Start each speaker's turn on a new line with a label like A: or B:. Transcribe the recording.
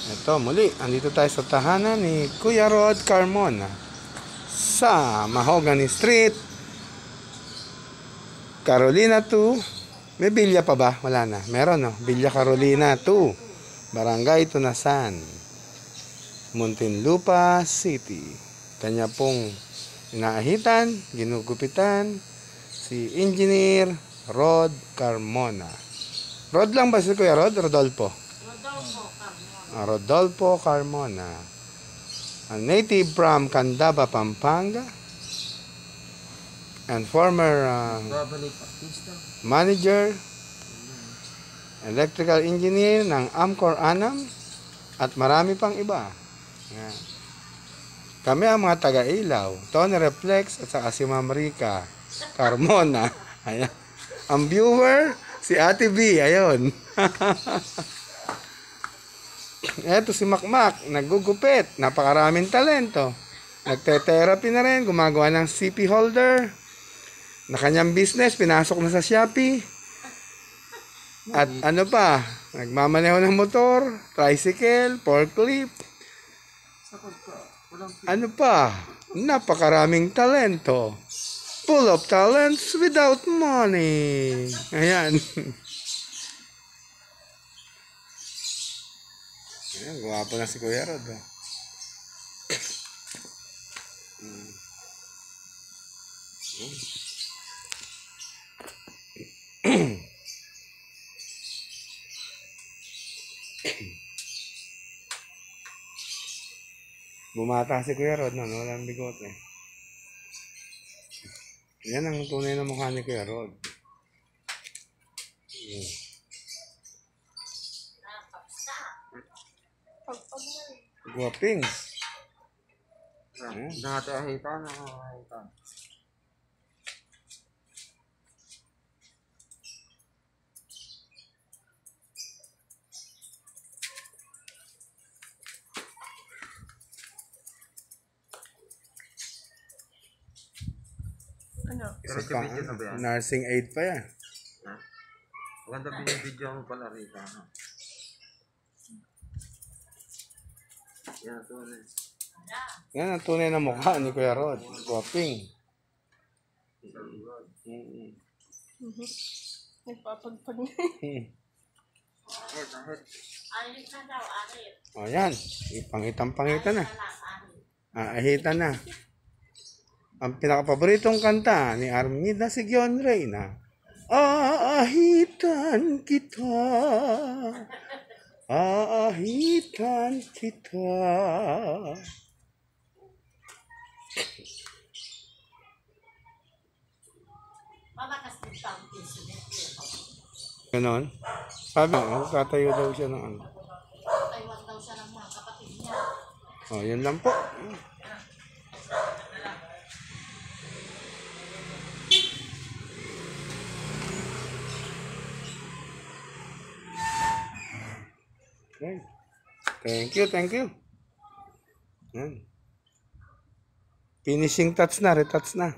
A: Ito muli, andito tayo sa tahanan ni Kuya Rod Carmona sa Mahogany Street, Carolina 2. May bilya pa ba? Wala na. Meron no? Bilya Carolina 2, Barangay Tunasan, Muntinlupa City. Kanya pong inaahitan, ginugupitan si Engineer Rod Carmona. Rod lang ba si Kuya Rod? Rodolfo? Rodolfo Carmona, a native from Candaba, Pampanga, and former manager, electrical engineer ng Amcor Anam, at marami pang iba. Yan. Kami ang mga taga-ilaw, Tony Reflex at saka si Ma'am Rica Carmona. Ayan. Ang viewer, si Ate B. Ayun. Eto si Makmak, naggugupit, napakaraming talento. Nagte-therapy na rin, gumagawa ng CP holder. Na kanyang business, pinasok na sa Shopee. At ano pa, nagmamaneho ng motor, tricycle, forklift. Ano pa, napakaraming talento. Full of talents without money. Ayan. Ayan, guwapo na si Kuya Rod. Bumata si Kuya Rod, no? Walang bigote. Yan ang tunay na mukha ni Kuya Rod. Guwaping.
B: Nakatahitan na nakakahitan.
C: Ano?
A: Isa pa, nursing aid pa yan.
B: Ha? Maganda binibidyo mo pala rito. Yan ito na.
A: Yan ang tunay na mukha ni Kuya Rod. Guwaping.
C: Nagpapagpag na.
A: O yan, ipangitang-pangitan na. Ahitan na. Ang pinakapaboritong kanta ni Armida Sigyon Reyna. Aahitan kita. Aahitan kita. Ganon. Sabi ko, katayo daw siya ng ano.
D: Taiwan daw siya ng mga kapatid niya.
A: O, yan lang po. Okay. Thank you, thank you. Yan. Finishing touch na, retouch na.